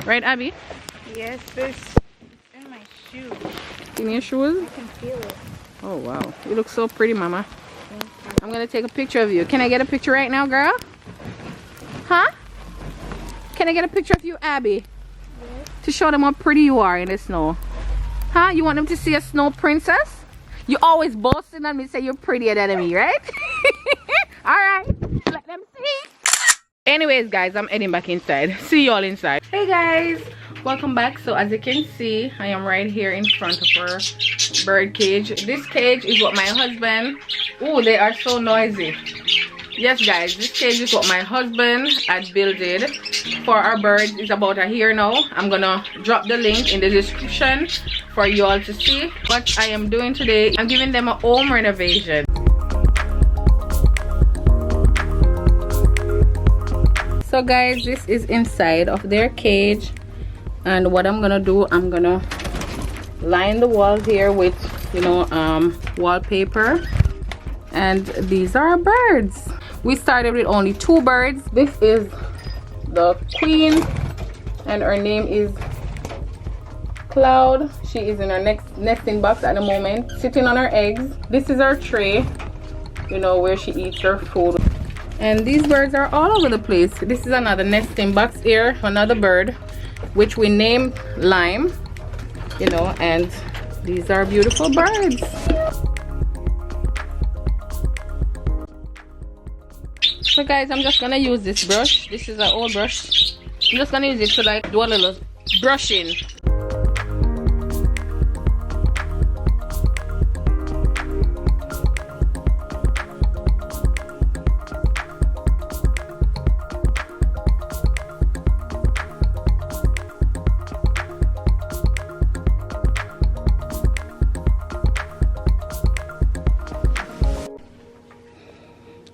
Right, Abby? Yes, this in my shoe. In your shoes? I can feel it. Oh wow, you look so pretty, Mama. I'm gonna take a picture of you. Can I get a picture right now, girl? Huh? Can I get a picture of you, Abby? Yes. To show them how pretty you are in the snow. Huh? You want them to see a snow princess? You always boasting on me, say you're prettier than me, right? Alright, let them see. Anyways, guys, I'm heading back inside. See you all inside. Hey guys, welcome back. So as you can see, I am right here in front of our bird cage. This cage is what my husband, oh, they are so noisy. Yes guys, this cage is what my husband had built for our birds. It's about a year now. I'm gonna drop the link in the description for you all to see what I am doing today. I'm giving them a home renovation. So guys, this is inside of their cage, and what I'm gonna do, I'm gonna line the wall here with, you know, wallpaper, and these are our birds. We started with only 2 birds. This is the queen, and her name is Cloud. She is in her next nesting box at the moment, sitting on her eggs. This is her tray, you know, where she eats her food. And these birds are all over the place. This is another nesting box here, another bird, which we named Lime, you know, and these are beautiful birds. So guys, I'm just gonna use this brush. This is an old brush. I'm just gonna use it to like do a little brushing.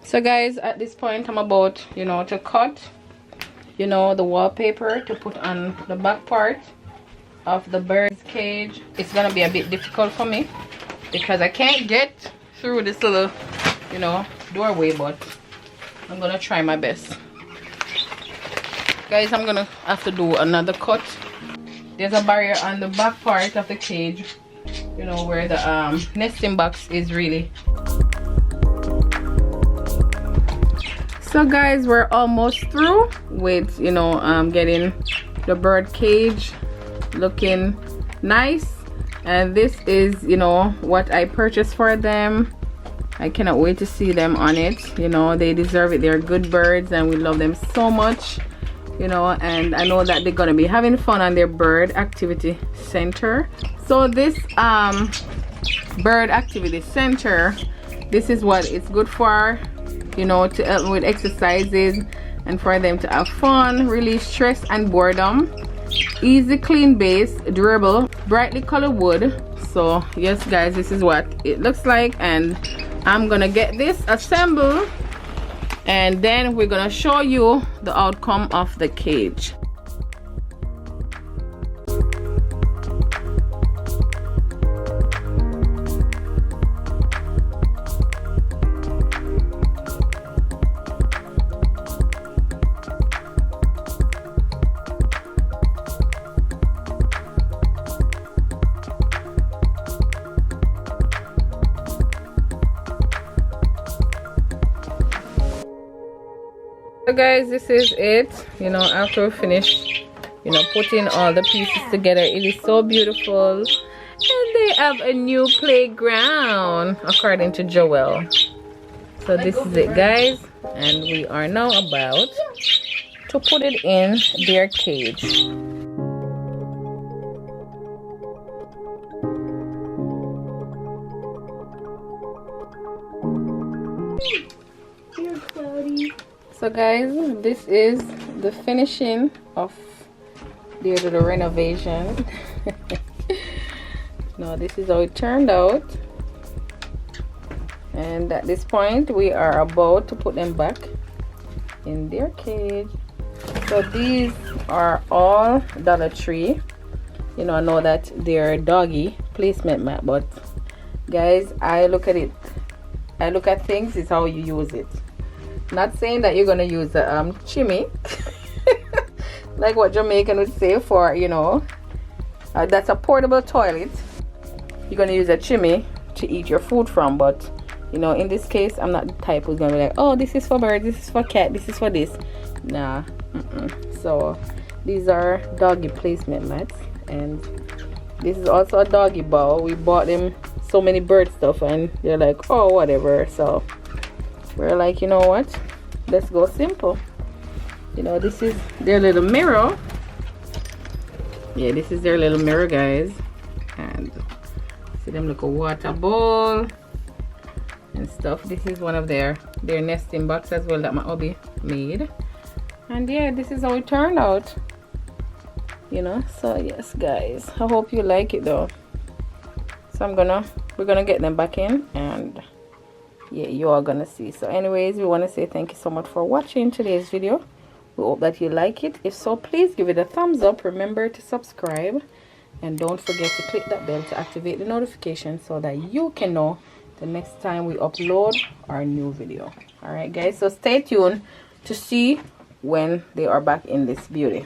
So guys, at this point I'm about, you know, to cut, you know, the wallpaper to put on the back part of the bird's cage. It's gonna be a bit difficult for me because I can't get through this little, you know, doorway, but I'm gonna try my best. Guys, I'm gonna have to do another cut. There's a barrier on the back part of the cage, you know, where the nesting box is really. So guys, we're almost through with, you know, getting the bird cage looking nice, and this is, you know, what I purchased for them. I cannot wait to see them on it. You know, they deserve it. They're good birds and we love them so much, you know, and I know that they're gonna be having fun on their bird activity center. So this bird activity center, this is what it's good for, you know, to help with exercises and for them to have fun, release stress and boredom. Easy clean base, durable, brightly colored wood. So yes guys, this is what it looks like, and I'm gonna get this assembled and then we're gonna show you the outcome of the cage. So guys, this is it, you know, after we finish, you know, putting all the pieces together. It is so beautiful, and they have a new playground according to Joel. So this is it guys, and we are now about to put it in their cage. So guys, this is the finishing of the renovation. Now this is how it turned out, and at this point we are about to put them back in their cage. So these are all Dollar Tree. You know, I know that they're doggy placement mat, but guys, I look at things is how you use it. Not saying that you're gonna use a chimney like what Jamaican would say for, you know, that's a portable toilet. You're gonna use a chimney to eat your food from, but you know, in this case, I'm not the type who's gonna be like, oh, this is for bird, this is for cat, this is for this. Nah. So these are doggy placement mats, and this is also a doggy bowl. We bought them so many bird stuff, and they're like, oh, whatever. So we're like, you know what, let's go simple. You know, this is their little mirror. Yeah, this is their little mirror, guys. And see them little water bowl and stuff. This is one of their nesting box as well that my hubby made. And yeah, this is how it turned out, you know. So yes, guys, I hope you like it though. So we're gonna get them back in, and yeah, you are gonna see. So anyways, we want to say thank you so much for watching today's video. We hope that you like it. If so, please give it a thumbs up. Remember to subscribe, and don't forget to click that bell to activate the notification so that you can know the next time we upload our new video. All right, guys, so stay tuned to see when they are back in this beauty.